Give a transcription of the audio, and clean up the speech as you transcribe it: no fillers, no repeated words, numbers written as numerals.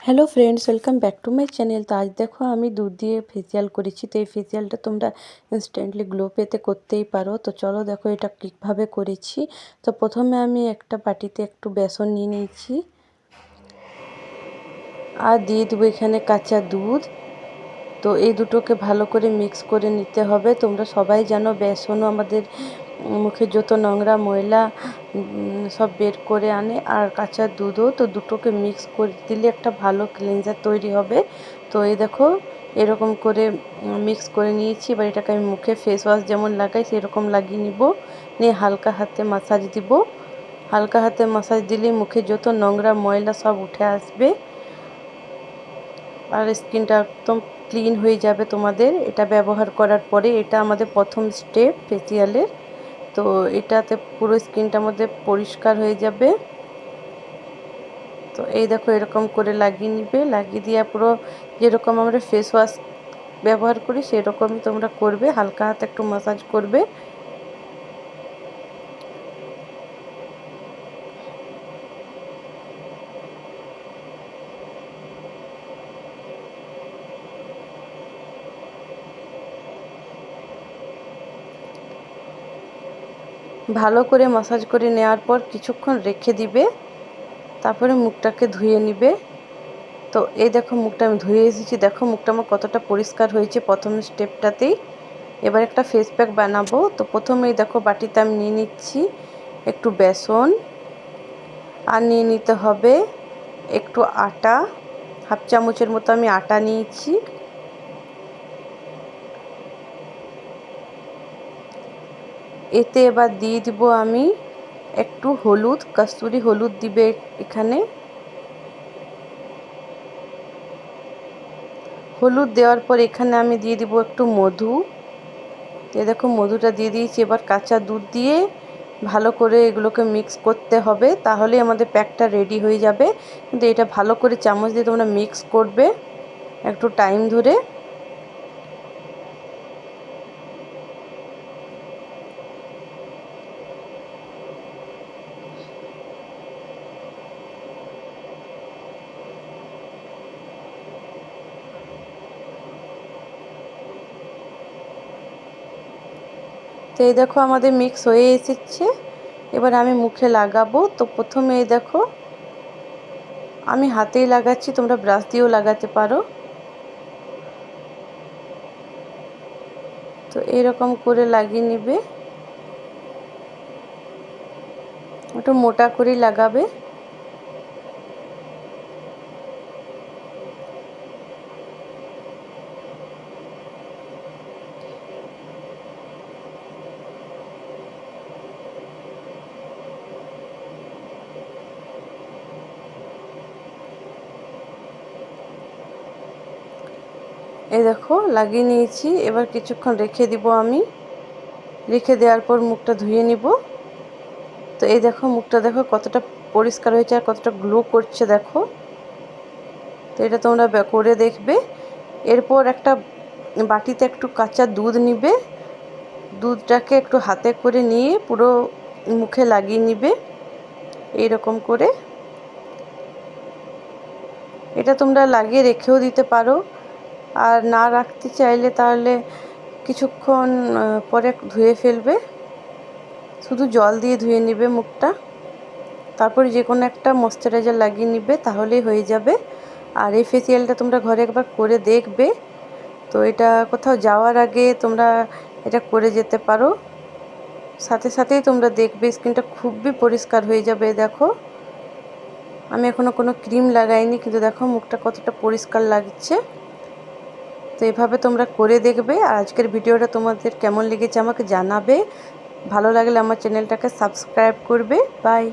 Hello friends, welcome back to my channel. তো আজ দেখো আমি দুধ দিয়ে ফেসিয়াল করেছি। তো এই ফেসিয়ালটা তোমরা ইনস্ট্যান্টলি গ্লো পেতে করতেই পারো। তো চলো দেখো এটা কীভাবে করেছি। তো প্রথমে আমি একটা বাটিতে একটু বেসন নিয়ে নিয়েছি আর দিয়ে দেবো এখানে কাঁচা দুধ। তো এই দুটোকে ভালো করে মিক্স করে নিতে হবে। তোমরা সবাই জানো বেসনও আমাদের মুখে যত নোংরা ময়লা সব বের করে আনে, আর কাঁচা দুধও। তো দুটোকে মিক্স করে দিলে একটা ভালো ক্লিনজার তৈরি হবে। তো এই দেখো এরকম করে মিক্স করে নিয়েছি। এবার এটাকে আমি মুখে ফেস ওয়াশ যেমন লাগাই সেরকম লাগিয়ে নিব, নিয়ে হালকা হাতে মাসাজ দিব। হালকা হাতে মাসাজ দিলে মুখে যত নোংরা ময়লা সব উঠে আসবে আর স্কিনটা একদম ক্লিন হয়ে যাবে তোমাদের এটা ব্যবহার করার পরে। এটা আমাদের প্রথম স্টেপ ফেসিয়ালের। তো এটাতে পুরো স্কিনটার মধ্যে পরিষ্কার হয়ে যাবে। তো এই দেখো এরকম করে লাগিয়ে নিবে, লাগিয়ে দিয়ে পুরো যেরকম আমরা ফেস ওয়াশ ব্যবহার করি সেরকমই তোমরা করবে, হালকা হাতে একটু ম্যাসাজ করবে। ভালো করে ম্যাসাজ করে নেওয়ার পর কিছুক্ষণ রেখে দিবে, তারপরে মুখটাকে ধুয়ে নিবে। তো এই দেখো মুখটা আমি ধুয়ে এসেছি, দেখো মুখটা আমার কতটা পরিষ্কার হয়েছে প্রথম স্টেপটাতেই। এবার একটা ফেস প্যাক বানাবো। তো প্রথমেই দেখো বাটিতে আমি নিয়ে নিচ্ছি একটু বেসন, আর নিয়ে নিতে হবে একটু আটা, হাফ চামচের মতো আমি আটা নিয়েছি। এতে এবার দিয়ে দিব আমি একটু হলুদ, কস্তুরি হলুদ দিবে এখানে। হলুদ দেওয়ার পর এখানে আমি দিয়ে দিব একটু মধু। দেখো মধুটা দিয়ে দিয়েছি। এবার কাঁচা দুধ দিয়ে ভালো করে এগুলোকে মিক্স করতে হবে, তাহলেই আমাদের প্যাকটা রেডি হয়ে যাবে। কিন্তু এটা ভালো করে চামচ দিয়ে তোমরা মিক্স করবে একটু টাইম ধরে। তো এই দেখো আমাদের মিক্স হয়ে এসেছে। এবার আমি মুখে লাগাবো। তো প্রথমে এই দেখো আমি হাতেই লাগাচ্ছি, তোমরা ব্রাশ দিয়েও লাগাতে পারো। তো এরকম করে লাগিয়ে নিবে, একটু মোটা করেই লাগাবে। এই দেখো লাগিয়ে নিয়েছি। এবার কিছুক্ষণ রেখে দিব আমি। রেখে দেওয়ার পর মুখটা ধুয়ে নিব। তো এই দেখো মুখটা দেখো কতটা পরিষ্কার হয়েছে আর কতটা গ্লো করছে দেখো। তো এটা তোমরা করে দেখবে। এরপর একটা বাটিতে একটু কাঁচা দুধ নিবে, দুধটাকে একটু হাতে করে নিয়ে পুরো মুখে লাগিয়ে নিবে এইরকম করে। এটা তোমরা লাগিয়ে রেখেও দিতে পারো, আর না রাখতে চাইলে তাহলে কিছুক্ষণ পরে ধুয়ে ফেলবে। শুধু জল দিয়ে ধুয়ে নিবে মুখটা, তারপরে যে কোনো একটা ময়েশ্চারাইজার লাগিয়ে নিবে, তাহলেই হয়ে যাবে। আর এই ফেসিয়ালটা তোমরা ঘরে একবার করে দেখবে। তো এটা কোথাও যাওয়ার আগে তোমরা এটা করে যেতে পারো, সাথে সাথেই তোমরা দেখবে স্কিনটা খুবই পরিষ্কার হয়ে যাবে। দেখো আমি এখনও কোনো ক্রিম লাগাইনি, কিন্তু দেখো মুখটা কতটা পরিষ্কার লাগছে। তো এভাবে তোমরা করে দেখবে। আর আজকের ভিডিওটা তোমাদের কেমন লেগেছে আমাকে জানাবে। ভালো লাগলে আমার চ্যানেলটাকে সাবস্ক্রাইব করবে। বাই।